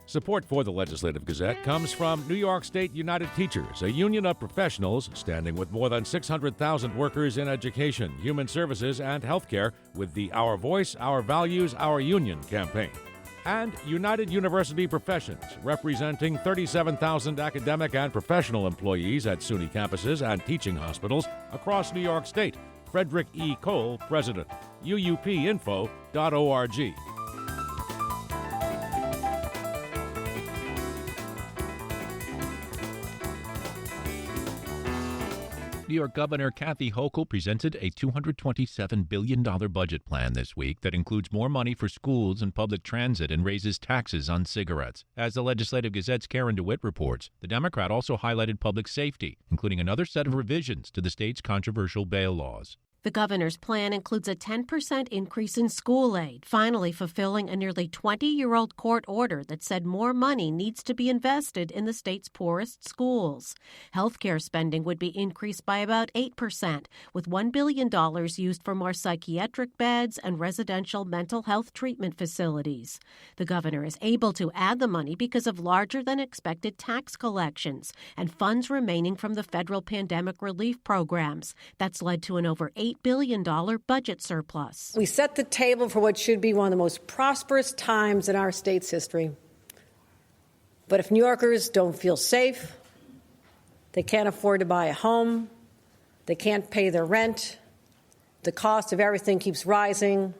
Support for the Legislative Gazette comes from New York State United Teachers, a union of professionals standing with more than 600,000 workers in education, human services, and healthcare with the Our Voice, Our Values, Our Union campaign. And United University Professions, representing 37,000 academic and professional employees at SUNY campuses and teaching hospitals across New York State. Frederick E. Cole, President. UUPinfo.org. New York Governor Kathy Hochul presented a $227 billion budget plan this week that includes more money for schools and public transit and raises taxes on cigarettes. As the Legislative Gazette's Karen DeWitt reports, the Democrat also highlighted public safety, including another set of revisions to the state's controversial bail laws. The governor's plan includes a 10% increase in school aid, finally fulfilling a nearly 20-year-old court order that said more money needs to be invested in the state's poorest schools. Healthcare spending would be increased by about 8%, with $1 billion used for more psychiatric beds and residential mental health treatment facilities. The governor is able to add the money because of larger-than-expected tax collections and funds remaining from the federal pandemic relief programs. That's led to an over $8 billion budget surplus. We set the table for what should be one of the most prosperous times in our state's history. But if New Yorkers don't feel safe, they can't afford to buy a home, they can't pay their rent, the cost of everything keeps rising,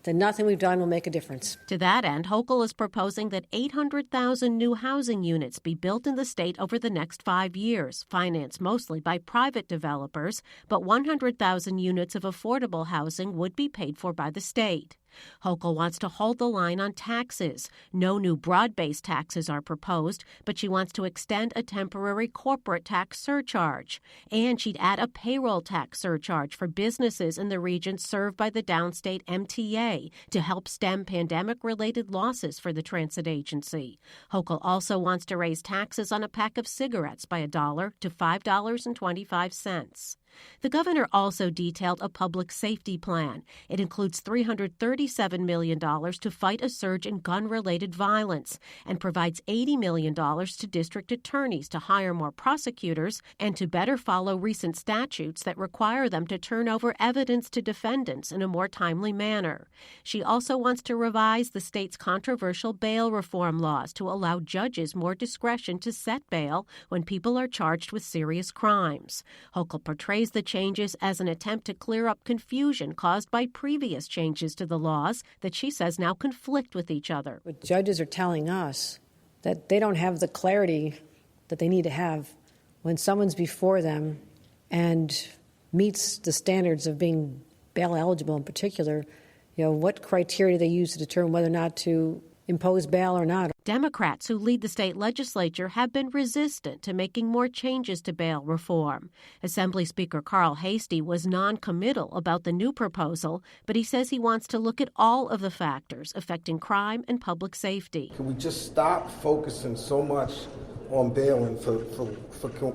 then nothing we've done will make a difference. To that end, Hochul is proposing that 800,000 new housing units be built in the state over the next 5 years, financed mostly by private developers, but 100,000 units of affordable housing would be paid for by the state. Hochul wants to hold the line on taxes. No new broad-based taxes are proposed, but she wants to extend a temporary corporate tax surcharge. And she'd add a payroll tax surcharge for businesses in the region served by the downstate MTA to help stem pandemic-related losses for the transit agency. Hochul also wants to raise taxes on a pack of cigarettes by $1 to $5.25. The governor also detailed a public safety plan. It includes $337 million to fight a surge in gun-related violence and provides $80 million to district attorneys to hire more prosecutors and to better follow recent statutes that require them to turn over evidence to defendants in a more timely manner. She also wants to revise the state's controversial bail reform laws to allow judges more discretion to set bail when people are charged with serious crimes. Hochul portrays the changes as an attempt to clear up confusion caused by previous changes to the laws that she says now conflict with each other. But judges are telling us that they don't have the clarity that they need to have when someone's before them and meets the standards of being bail eligible in particular. What criteria they use to determine whether or not to impose bail or not. Democrats who lead the state legislature have been resistant to making more changes to bail reform. Assembly Speaker Carl Hastie was non-committal about the new proposal, but he says he wants to look at all of the factors affecting crime and public safety. Can we just stop focusing so much on bail and for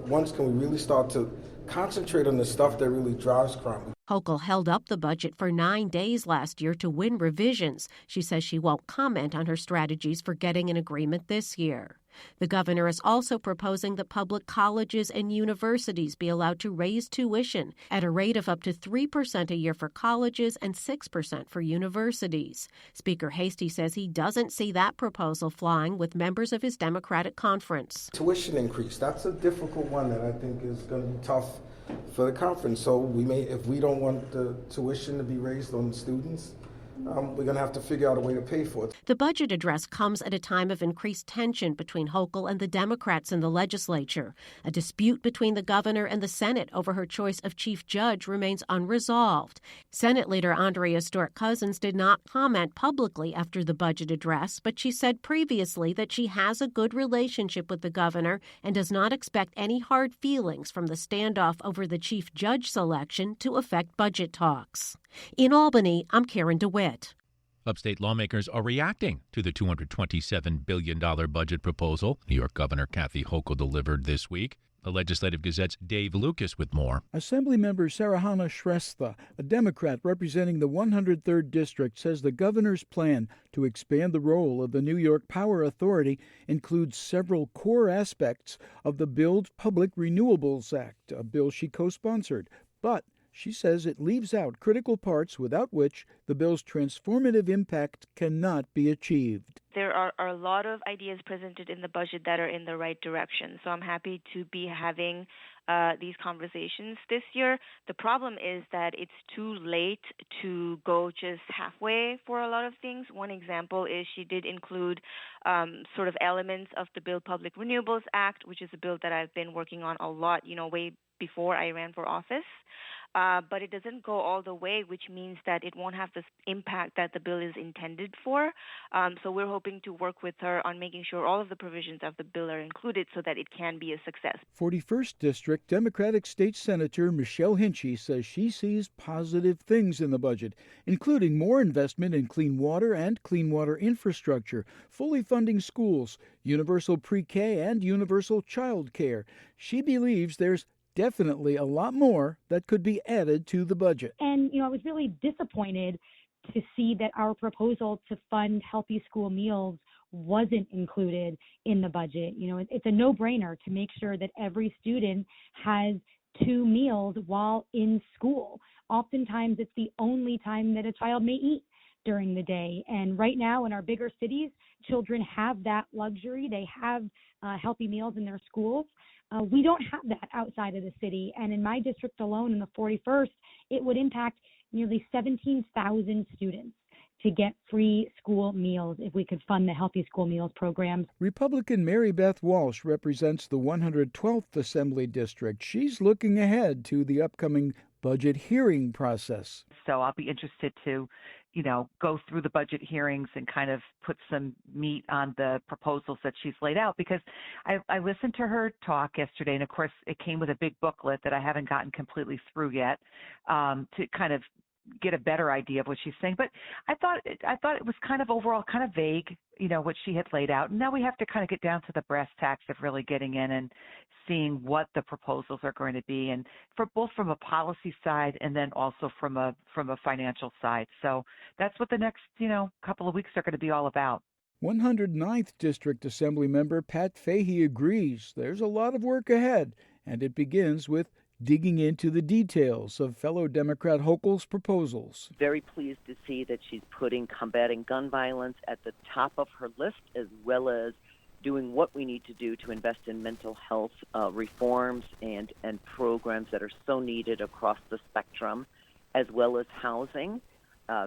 once can we really start to concentrate on the stuff that really drives crime? Hochul held up the budget for 9 days last year to win revisions. She says she won't comment on her strategies for getting an agreement this year. The governor is also proposing that public colleges and universities be allowed to raise tuition at a rate of up to 3% a year for colleges and 6% for universities. Speaker Hastie says he doesn't see that proposal flying with members of his Democratic conference. Tuition increase, that's a difficult one that I think is going to be tough for the conference. So if we don't want the tuition to be raised on students, we're going to have to figure out a way to pay for it. The budget address comes at a time of increased tension between Hochul and the Democrats in the legislature. A dispute between the governor and the Senate over her choice of chief judge remains unresolved. Senate Leader Andrea Stewart-Cousins did not comment publicly after the budget address, but she said previously that she has a good relationship with the governor and does not expect any hard feelings from the standoff over the chief judge selection to affect budget talks. In Albany, I'm Karen DeWitt. Upstate lawmakers are reacting to the $227 billion budget proposal New York Governor Kathy Hochul delivered this week. The Legislative Gazette's Dave Lucas with more. Assemblymember Sarahana Shrestha, a Democrat representing the 103rd District, says the governor's plan to expand the role of the New York Power Authority includes several core aspects of the Build Public Renewables Act, a bill she co-sponsored. But she says it leaves out critical parts without which the bill's transformative impact cannot be achieved. There are a lot of ideas presented in the budget that are in the right direction. So I'm happy to be having these conversations this year. The problem is that it's too late to go just halfway for a lot of things. One example is she did include sort of elements of the Build Public Renewables Act, which is a bill that I've been working on a lot, way before I ran for office. But it doesn't go all the way, which means that it won't have the impact that the bill is intended for. So we're hoping to work with her on making sure all of the provisions of the bill are included so that it can be a success. 41st District Democratic State Senator Michelle Hinchey says she sees positive things in the budget, including more investment in clean water and clean water infrastructure, fully funding schools, universal pre-K and universal child care. She believes there's definitely a lot more that could be added to the budget. And, I was really disappointed to see that our proposal to fund healthy school meals wasn't included in the budget. It's a no-brainer to make sure that every student has 2 meals while in school. Oftentimes, it's the only time that a child may eat during the day. And right now in our bigger cities, children have that luxury. They have healthy meals in their schools. We don't have that outside of the city. And in my district alone, in the 41st, it would impact nearly 17,000 students to get free school meals if we could fund the Healthy School Meals programs. Republican Mary Beth Walsh represents the 112th Assembly District. She's looking ahead to the upcoming budget hearing process. So I'll be interested to, go through the budget hearings and kind of put some meat on the proposals that she's laid out, because I listened to her talk yesterday, and of course it came with a big booklet that I haven't gotten completely through yet to kind of get a better idea of what she's saying. But I thought it was kind of overall kind of vague, what she had laid out. And now we have to kind of get down to the brass tacks of really getting in and seeing what the proposals are going to be, and for both from a policy side and then also from a financial side. So that's what the next, couple of weeks are going to be all about. 109th District Assembly member Pat Fahey agrees there's a lot of work ahead, and it begins with digging into the details of fellow Democrat Hochul's proposals. Very pleased to see that she's putting combating gun violence at the top of her list, as well as doing what we need to do to invest in mental health reforms and programs that are so needed across the spectrum, as well as housing,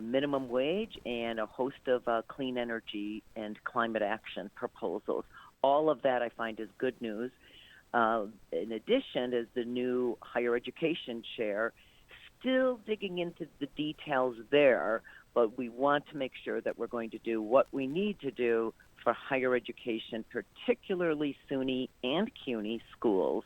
minimum wage, and a host of clean energy and climate action proposals. All of that I find is good news. In addition, as the new higher education chair, still digging into the details there, but we want to make sure that we're going to do what we need to do for higher education, particularly SUNY and CUNY schools,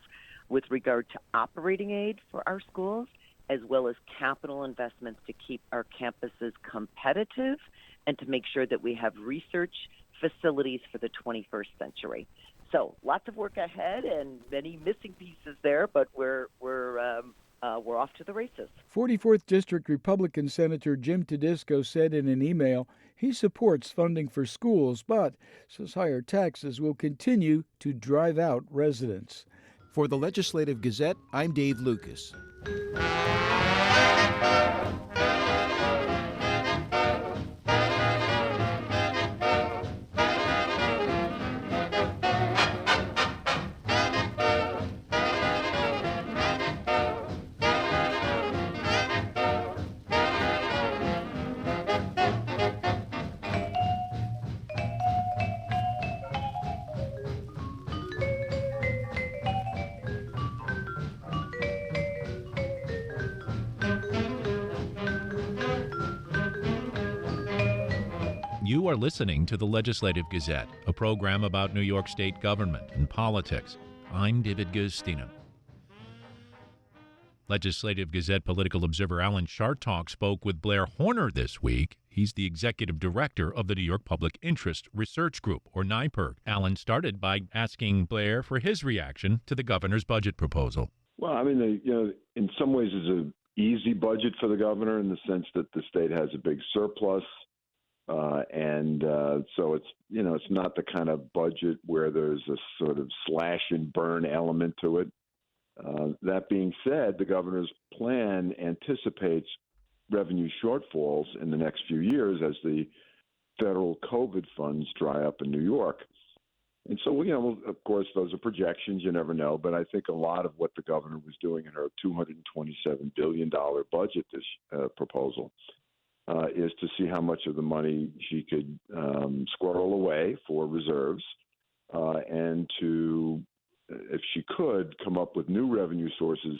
with regard to operating aid for our schools, as well as capital investments to keep our campuses competitive and to make sure that we have research facilities for the 21st century. So lots of work ahead and many missing pieces there, but we're off to the races. 44th District Republican Senator Jim Tedisco said in an email he supports funding for schools, but says higher taxes will continue to drive out residents. For the Legislative Gazette, I'm Dave Lucas. You are listening to the Legislative Gazette, a program about New York State government and politics. I'm David Gustina. Legislative Gazette political observer Alan Chartock spoke with Blair Horner this week. He He's the executive director of the New York Public Interest Research Group, or NYPIRG. Alan started by asking Blair for his reaction to the governor's budget proposal. Well, I mean, in some ways it's an easy budget for the governor in the sense that the state has a big surplus. So it's not the kind of budget where there's a sort of slash and burn element to it. That being said, the governor's plan anticipates revenue shortfalls in the next few years as the federal COVID funds dry up in New York. And so, of course, those are projections. You never know. But I think a lot of what the governor was doing in her $227 billion budget proposal is to see how much of the money she could squirrel away for reserves and to, if she could, come up with new revenue sources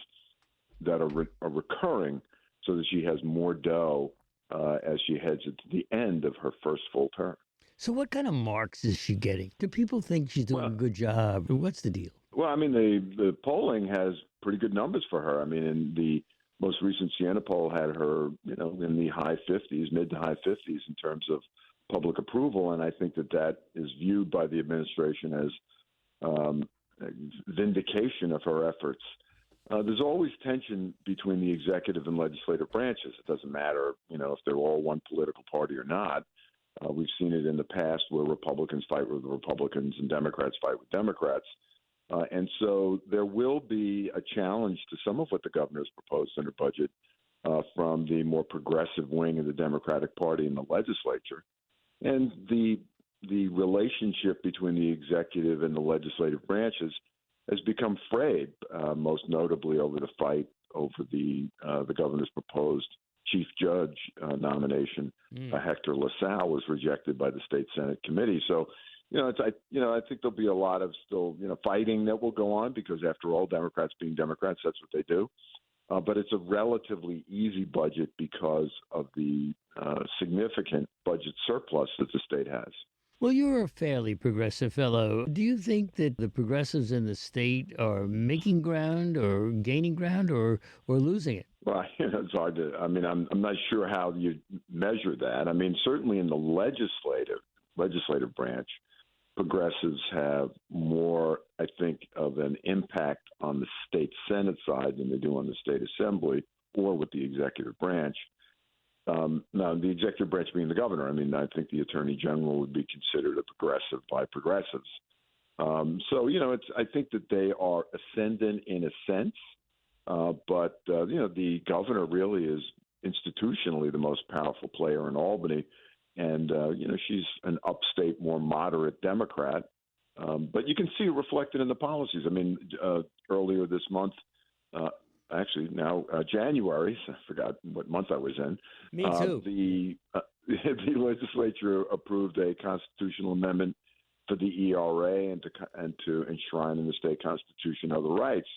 that are recurring so that she has more dough as she heads into the end of her first full term. So what kind of marks is she getting? Do people think she's doing a good job? What's the deal? Well, I mean, the polling has pretty good numbers for her. I mean, in the most recent Siena poll had her, in the high 50s, mid to high 50s in terms of public approval. And I think that is viewed by the administration as vindication of her efforts. There's always tension between the executive and legislative branches. It doesn't matter, if they're all one political party or not. We've seen it in the past where Republicans fight with Republicans and Democrats fight with Democrats. And so there will be a challenge to some of what the governor's proposed in her budget from the more progressive wing of the Democratic Party in the legislature. And the relationship between the executive and the legislative branches has become frayed, most notably over the fight over the governor's proposed chief judge nomination. Hector LaSalle was rejected by the state Senate committee. So, I think there'll be a lot of still, fighting that will go on because, after all, Democrats being Democrats, that's what they do. But it's a relatively easy budget because of the significant budget surplus that the state has. Well, you're a fairly progressive fellow. Do you think that the progressives in the state are making ground or gaining ground or losing it? Well, it's hard to. I mean, I'm not sure how you measure that. I mean, certainly in the legislative branch, progressives have more, I think, of an impact on the state Senate side than they do on the state assembly or with the executive branch. Now, the executive branch being the governor, I mean, I think the attorney general would be considered a progressive by progressives. I think that they are ascendant in a sense, but the governor really is institutionally the most powerful player in Albany. And, she's an upstate, more moderate Democrat. But you can see it reflected in the policies. I mean, earlier this month, January, I forgot what month I was in. Me too. The legislature approved a constitutional amendment for the ERA and to enshrine in the state constitution other rights.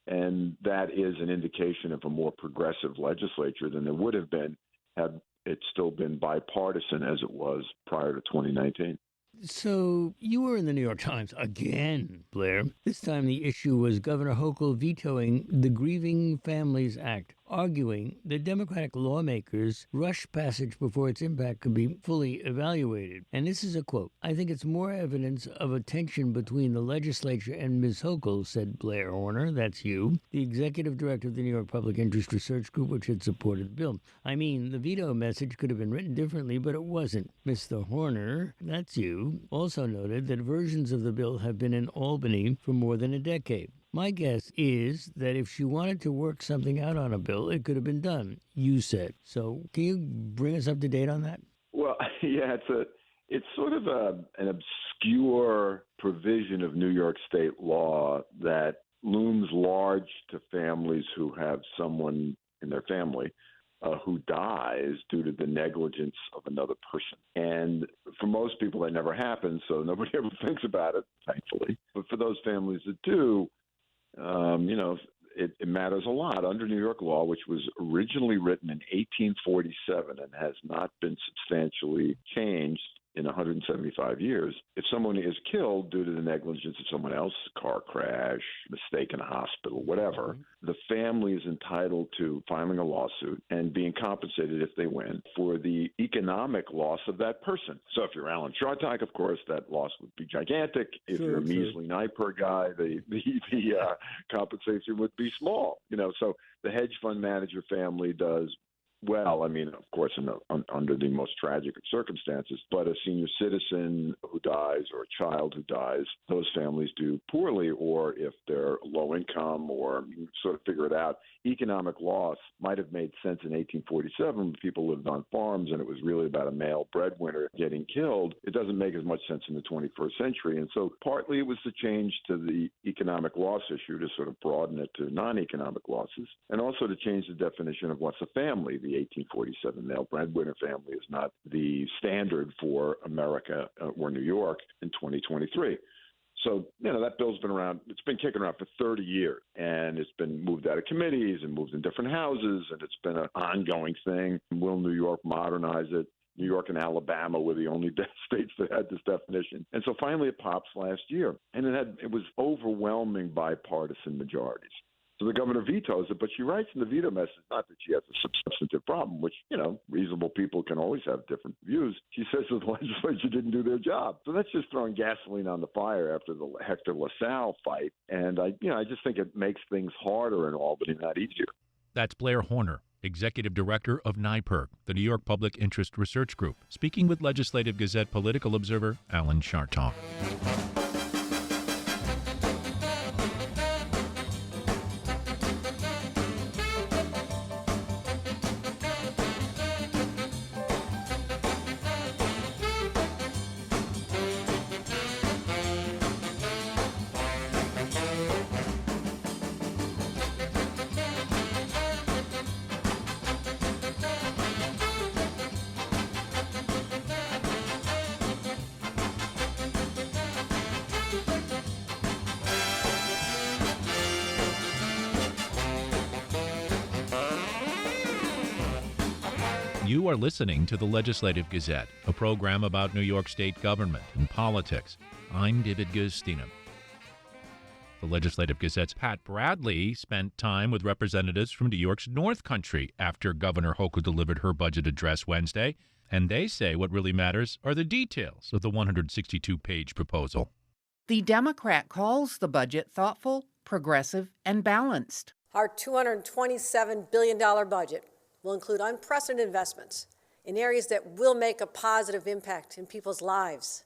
And that is an indication of a more progressive legislature than there would have been had it still been bipartisan as it was prior to 2019. So you were in the New York Times again, Blair. This time the issue was Governor Hochul vetoing the Grieving Families Act, arguing that Democratic lawmakers rushed passage before its impact could be fully evaluated. And this is a quote. "I think it's more evidence of a tension between the legislature and Ms. Hochul," said Blair Horner, that's you, the executive director of the New York Public Interest Research Group, which had supported the bill. "I mean, the veto message could have been written differently, but it wasn't." Mr. Horner, that's you, also noted that versions of the bill have been in Albany for more than a decade. "My guess is that if she wanted to work something out on a bill, it could have been done," you said. So can you bring us up to date on that? Well, yeah, it's sort of an obscure provision of New York state law that looms large to families who have someone in their family who dies due to the negligence of another person. And for most people, that never happens, so nobody ever thinks about it, thankfully. But for those families that do, it matters a lot. Under New York law, which was originally written in 1847 and has not been substantially changed in 175 years. If someone is killed due to the negligence of someone else, car crash, mistake in a hospital, whatever, the family is entitled to filing a lawsuit and being compensated if they win for the economic loss of that person. So if you're Alan Chartock, of course, that loss would be gigantic. If you're a measly NYPER guy, the compensation would be small. So the hedge fund manager family does well, I mean, of course, under the most tragic of circumstances, but a senior citizen who dies or a child who dies, those families do poorly, or if they're low income or sort of figure it out. Economic loss might have made sense in 1847 when people lived on farms and it was really about a male breadwinner getting killed. It doesn't make as much sense in the 21st century. And so partly it was the change to the economic loss issue to sort of broaden it to non-economic losses, and also to change the definition of what's a family. The 1847 male breadwinner family is not the standard for America or New York in 2023. So, that bill's been around. It's been kicking around for 30 years, and it's been moved out of committees and moved in different houses, and it's been an ongoing thing. Will New York modernize it? New York and Alabama were the only states that had this definition. And so finally it pops last year, and it was overwhelming bipartisan majorities. So the governor vetoes it, but she writes in the veto message, not that she has a substantive problem, which, reasonable people can always have different views. She says that the legislature didn't do their job. So that's just throwing gasoline on the fire after the Hector LaSalle fight. And I just think it makes things harder in Albany, not easier. That's Blair Horner, Executive Director of NYPERG, the New York Public Interest Research Group, speaking with Legislative Gazette political observer Alan Chartock. You are listening to the Legislative Gazette, a program about New York State government and politics. I'm David Gustina. The Legislative Gazette's Pat Bradley spent time with representatives from New York's North Country after Governor Hochul delivered her budget address Wednesday, and they say what really matters are the details of the 162-page proposal. The Democrat calls the budget thoughtful, progressive, and balanced. Our $227 billion budget will include unprecedented investments in areas that will make a positive impact in people's lives,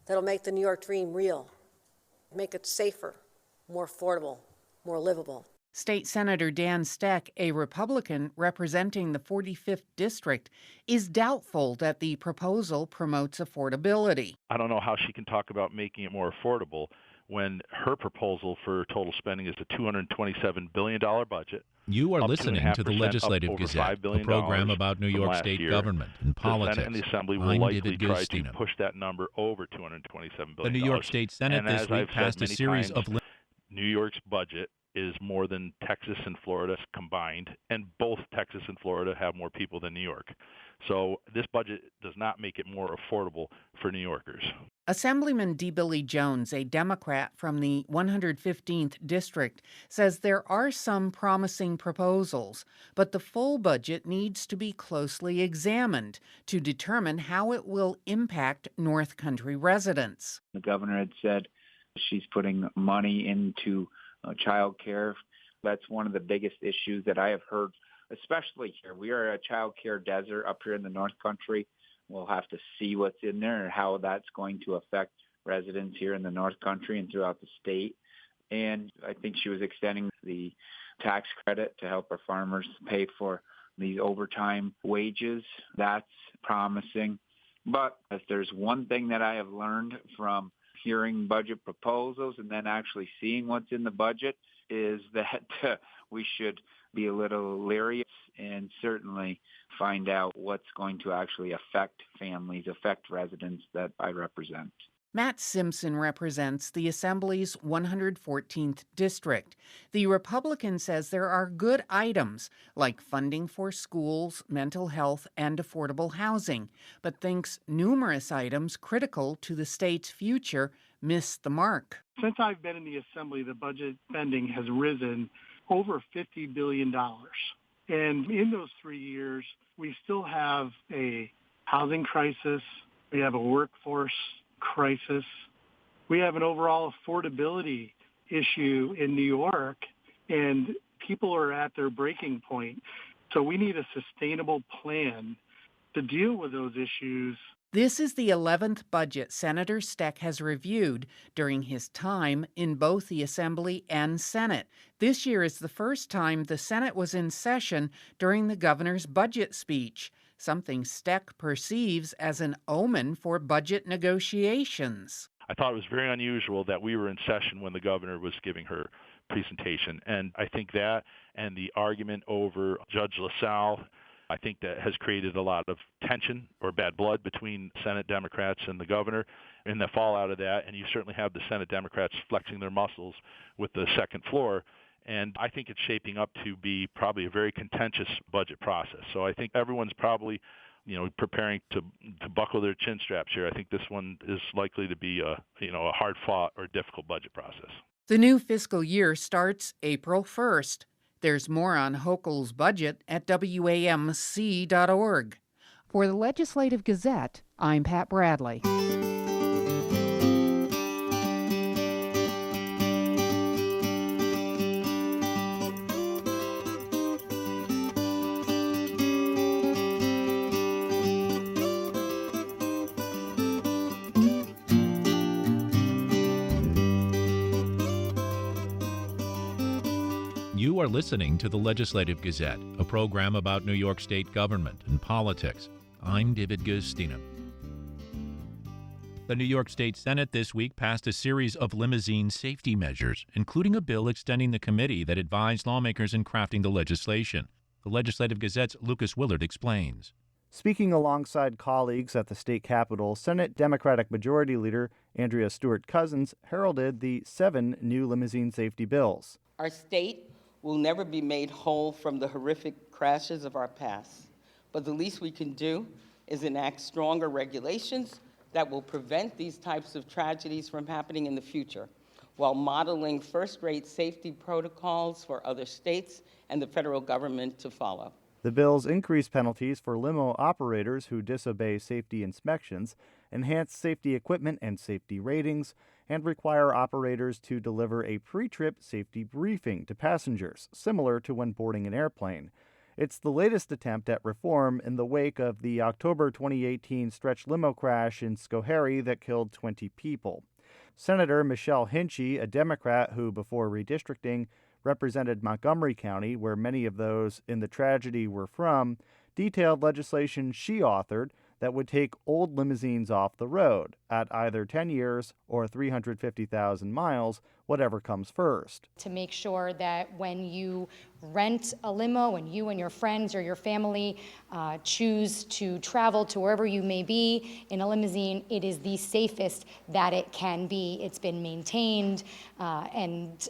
that'll make the New York dream real, make it safer, more affordable, more livable. State Senator Dan Steck, a Republican representing the 45th District, is doubtful that the proposal promotes affordability. I don't know how she can talk about making it more affordable when her proposal for total spending is a $227 billion budget. You are listening to the Legislative Gazette, a program about New York State government and politics. The Senate and the Assembly will likely try to push that number over $227 billion. The New York State Senate this week passed a series of... New York's budget is more than Texas and Florida combined, and both Texas and Florida have more people than New York. So this budget does not make it more affordable for New Yorkers. Assemblyman D. Billy Jones, a Democrat from the 115th District, says there are some promising proposals, but the full budget needs to be closely examined to determine how it will impact North Country residents. The governor had said she's putting money into child care. That's one of the biggest issues that I have heard, especially here. We are a child care desert up here in the North Country. We'll have to see what's in there and how that's going to affect residents here in the North Country and throughout the state. And I think she was extending the tax credit to help our farmers pay for these overtime wages. That's promising. But if there's one thing that I have learned from hearing budget proposals and then actually seeing what's in the budget is that we should be a little leery and certainly find out what's going to actually affect families, affect residents that I represent. Matt Simpson represents the Assembly's 114th district. The Republican says there are good items, like funding for schools, mental health, and affordable housing, but thinks numerous items critical to the state's future miss the mark. Since I've been in the Assembly, the budget spending has risen over $50 billion. And in those 3 years, we still have a housing crisis. We have a workforce crisis. We have an overall affordability issue in New York, and people are at their breaking point. So we need a sustainable plan to deal with those issues. This is the 11th budget Senator Steck has reviewed during his time in both the Assembly and Senate. This year is the first time the Senate was in session during the governor's budget speech, something Steck perceives as an omen for budget negotiations. I thought it was very unusual that we were in session when the governor was giving her presentation. And I think that and the argument over Judge LaSalle, I think that has created a lot of tension or bad blood between Senate Democrats and the governor and the fallout of that. And you certainly have the Senate Democrats flexing their muscles with the second floor. And I think it's shaping up to be probably a very contentious budget process. So I think everyone's probably, preparing to buckle their chin straps here. I think this one is likely to be a hard-fought or difficult budget process. The new fiscal year starts April 1st. There's more on Hochul's budget at WAMC.org. For the Legislative Gazette, I'm Pat Bradley. You are listening to the Legislative Gazette, a program about New York State government and politics. I'm David Gustina. The New York State Senate this week passed a series of limousine safety measures, including a bill extending the committee that advised lawmakers in crafting the legislation. The Legislative Gazette's Lucas Willard explains. Speaking alongside colleagues at the state capitol, Senate Democratic Majority Leader Andrea Stewart-Cousins heralded the 7 new limousine safety bills. Our state will never be made whole from the horrific crashes of our past, but the least we can do is enact stronger regulations that will prevent these types of tragedies from happening in the future, while modeling first-rate safety protocols for other states and the federal government to follow. The bills increase penalties for limo operators who disobey safety inspections, enhance safety equipment and safety ratings, and require operators to deliver a pre-trip safety briefing to passengers, similar to when boarding an airplane. It's the latest attempt at reform in the wake of the October 2018 stretch limo crash in Schoharie that killed 20 people. Senator Michelle Hinchey, a Democrat who, before redistricting, represented Montgomery County, where many of those in the tragedy were from, detailed legislation she authored that would take old limousines off the road at either 10 years or 350,000 miles, whatever comes first. To make sure that when you rent a limo and you and your friends or your family choose to travel to wherever you may be in a limousine, it is the safest that it can be. It's been maintained and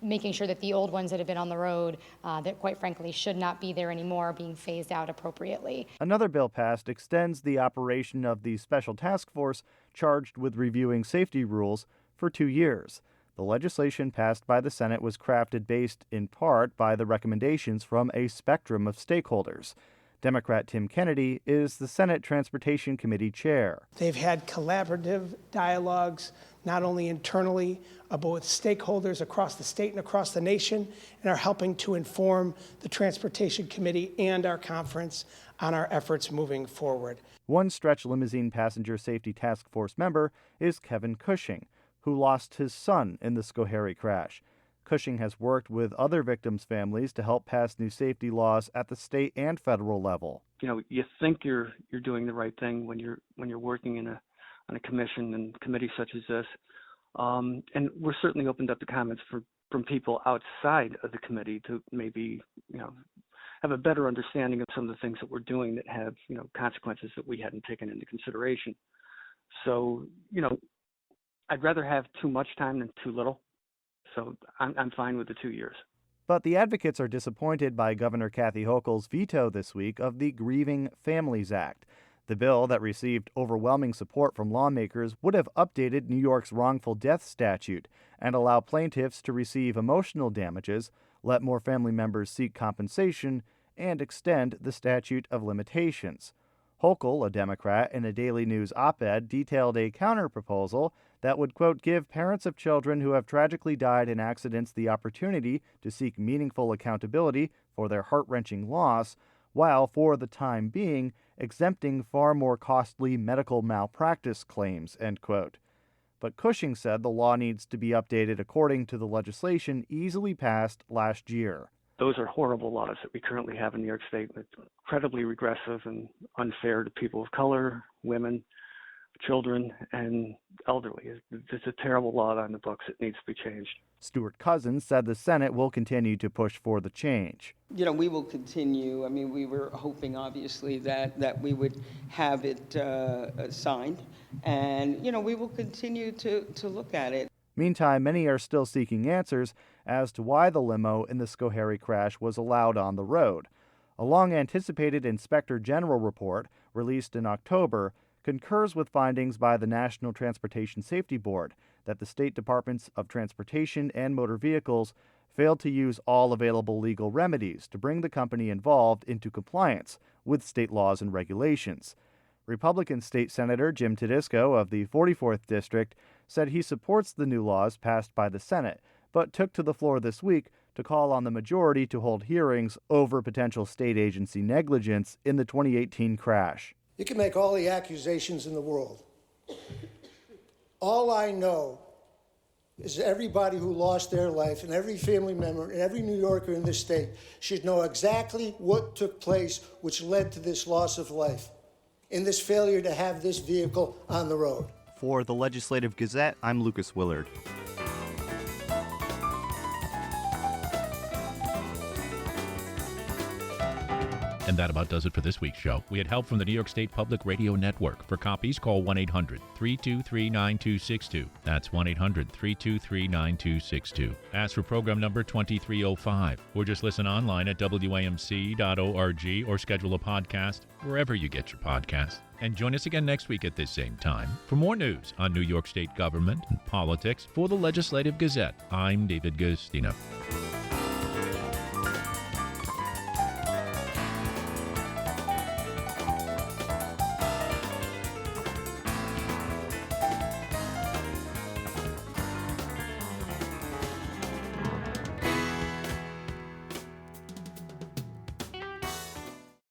making sure that the old ones that have been on the road that quite frankly should not be there anymore are being phased out appropriately. Another bill passed extends the operation of the special task force charged with reviewing safety rules for 2 years. The legislation passed by the Senate was crafted based in part by the recommendations from a spectrum of stakeholders. Democrat Tim Kennedy is the Senate Transportation Committee chair. They've had collaborative dialogues, not only internally, but with stakeholders across the state and across the nation, and are helping to inform the Transportation Committee and our conference on our efforts moving forward. One stretch limousine passenger safety task force member is Kevin Cushing, who lost his son in the Schoharie crash. Cushing has worked with other victims' families to help pass new safety laws at the state and federal level. You think you're doing the right thing when you're working on a commission and committee such as this. And we're certainly opened up to comments from people outside of the committee to maybe, have a better understanding of some of the things that we're doing that have, consequences that we hadn't taken into consideration. So, I'd rather have too much time than too little. So I'm fine with the 2 years. But the advocates are disappointed by Governor Kathy Hochul's veto this week of the Grieving Families Act. The bill that received overwhelming support from lawmakers would have updated New York's wrongful death statute and allow plaintiffs to receive emotional damages, let more family members seek compensation, and extend the statute of limitations. Hochul, a Democrat, in a Daily News op-ed detailed a counterproposal that would, quote, give parents of children who have tragically died in accidents the opportunity to seek meaningful accountability for their heart-wrenching loss, while, for the time being, exempting far more costly medical malpractice claims, end quote. But Cushing said the law needs to be updated according to the legislation easily passed last year. Those are horrible laws that we currently have in New York State. It's incredibly regressive and unfair to people of color, women, children, and elderly. It's a terrible law on the books. It needs to be changed. Stuart Cousins said the Senate will continue to push for the change. You know, we will continue. I mean, we were hoping, obviously, that we would have it signed. And, you know, we will continue to look at it. Meantime, many are still seeking answers as to why the limo in the Schoharie crash was allowed on the road. A long-anticipated Inspector General report, released in October, concurs with findings by the National Transportation Safety Board that the state departments of transportation and motor vehicles failed to use all available legal remedies to bring the company involved into compliance with state laws and regulations. Republican State Senator Jim Tedisco of the 44th District said he supports the new laws passed by the Senate, but took to the floor this week to call on the majority to hold hearings over potential state agency negligence in the 2018 crash. You can make all the accusations in the world. All I know is everybody who lost their life and every family member and every New Yorker in this state should know exactly what took place which led to this loss of life and this failure to have this vehicle on the road. For the Legislative Gazette, I'm Lucas Willard. And that about does it for this week's show. We had help from the New York State Public Radio Network. For copies, call 1-800-323-9262. That's 1-800-323-9262. Ask for program number 2305. Or just listen online at WAMC.org or schedule a podcast wherever you get your podcasts. And join us again next week at this same time for more news on New York State government and politics. For the Legislative Gazette, I'm David Gustina.